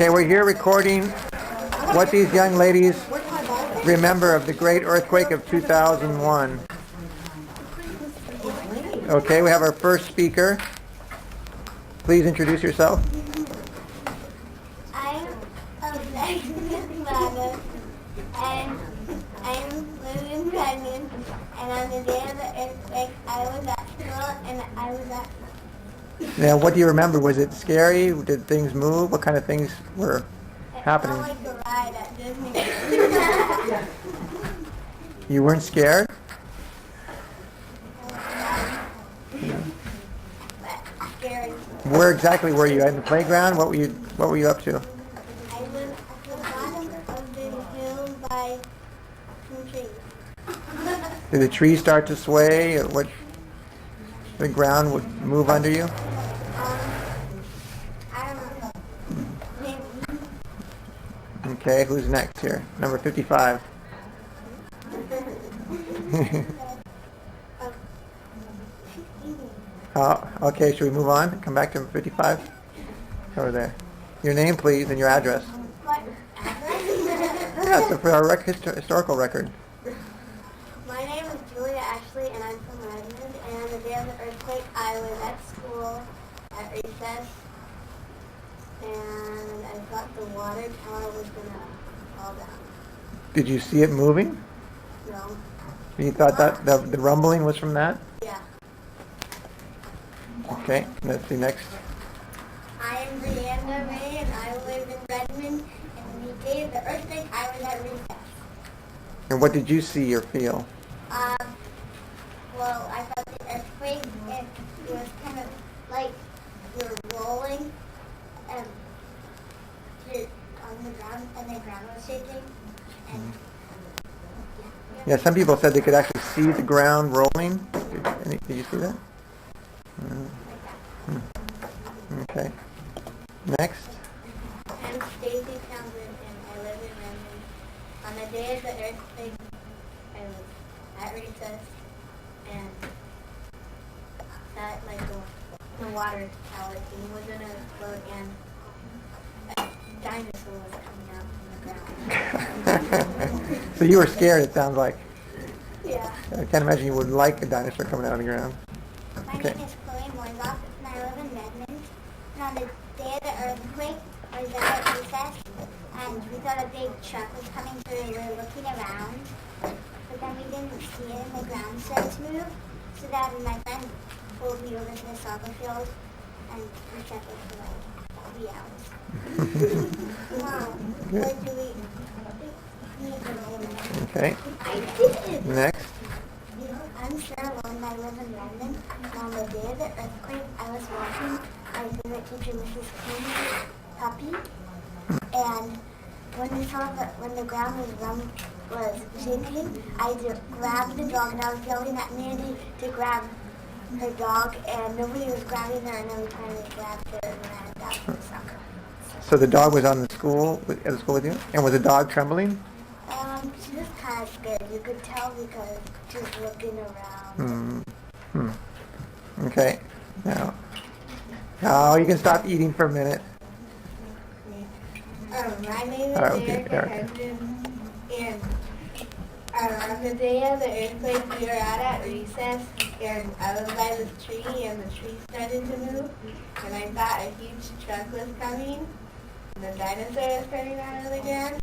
Okay, we're here recording what these young ladies remember of the great earthquake of 2001. Okay, we have our first speaker. Please introduce yourself. I'm Alexis mother, and I'm living pregnant. And on the day of the earthquake, I was at school, and I was at. Now, what do you remember? Was it scary? Did things move? What kind of things were happening? It felt like a ride at Disney. You weren't scared? But scary. Where exactly were you? In the playground? What were you up to? I was at the bottom of the hill by some trees. Did the tree start to sway? Or what? The ground would move under you? I don't know. Maybe. Okay, who's next here? Number 55. Okay, should we move on? Come back to 55? Over there. Your name, please, and your address. What? Yeah, so for our historical record. My name is Julia Ashley, and I'm from Redmond. And on the day of the earthquake, I was at school at recess, and I thought the water tower was gonna fall down. Did you see it moving? No. You thought that the rumbling was from that? Yeah. Okay, let's see next. I am Brianna Ray, and I live in Redmond. And the day of the earthquake, I was at recess. And what did you see or feel? Well, I felt the earthquake, and it was kind of like you're rolling, and you're on the ground, and the ground was shaking, and Yeah, some people said they could actually see the ground rolling. Did you see that? Okay. Next. I'm Stacy Townsend, and I live in Redmond. On the day of the earthquake, I was at recess, and that like the water tower thing was gonna float, and a dinosaur was coming out from the ground. So you were scared, it sounds like. Yeah. I can't imagine you would like a dinosaur coming out of the ground. My Okay. name is Chloe Moisoff, and I live in Redmond. And on the day of the earthquake, I was at recess, and we thought a big truck was coming through. We were looking around, but then we didn't see it, and the ground started to move. So Dad and my friend pulled me over to the soccer field, and we checked it for like 3 hours. Wow. What do we? Okay. I did. Next. I'm Sarah Long, and I live in London. And on the day of the earthquake, I was watching my favorite teacher, Mrs. King's puppy. And when the ground was shaking, I just grabbed the dog, and I was yelling at Mandy to grab her dog, and nobody was grabbing her, and then we finally grabbed her and ran back to the soccer. So the dog was on the school at the school with you, and was the dog trembling? She was kind of scared. You could tell because she was looking around. Okay. Now you can stop eating for a minute. My name is All right, okay, Erica Erica. Hendon, and on the day of the earthquake, we were out at recess, and I was by the tree, and the tree started to move, and I thought a huge truck was coming, and the dinosaur was coming out of the ground.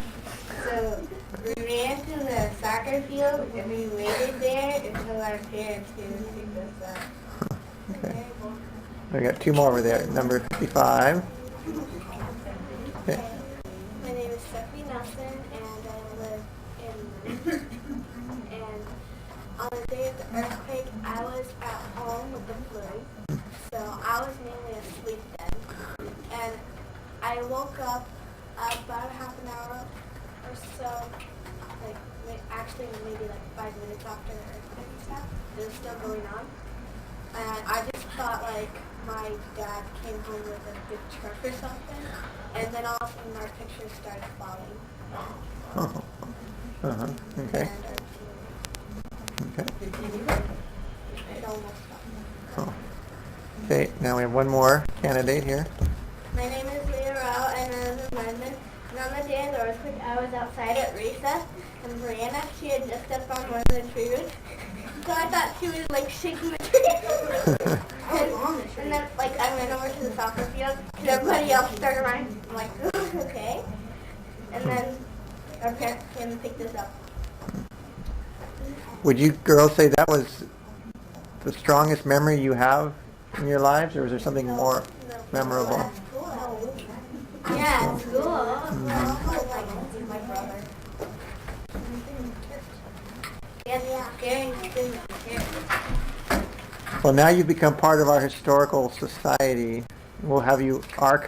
So we ran to the soccer field, and we waited there until our parents came to pick us up. Okay. We got 2 more over there. Number 55. Okay. My name is Stephanie Nelson, and I live in and on the day of the earthquake, I was at home with the flu, so I was mainly asleep then. And I woke up about half an hour or so, actually maybe like 5 minutes after the earthquake stuff. It was still going on. And I just thought like my dad came home with a big truck or something, and then all of a sudden our pictures started falling. Okay. Okay. It almost fell. Okay, now we have one more candidate here. My name is Leah Rao, and I live in And on the day of the earthquake, I was outside at recess, and Brianna, she had just stepped on one of the tree roots. So I thought she was like shaking the tree. and then like I went over to the soccer field, and everybody else started running. I'm like, okay. And then our parents came and picked us up. Would you girls say that was the strongest memory you have in your lives, or was there something more memorable? Yeah, it's cool. Like my brother. Yeah, scary. Well, now you've become part of our historical society. We'll have you archived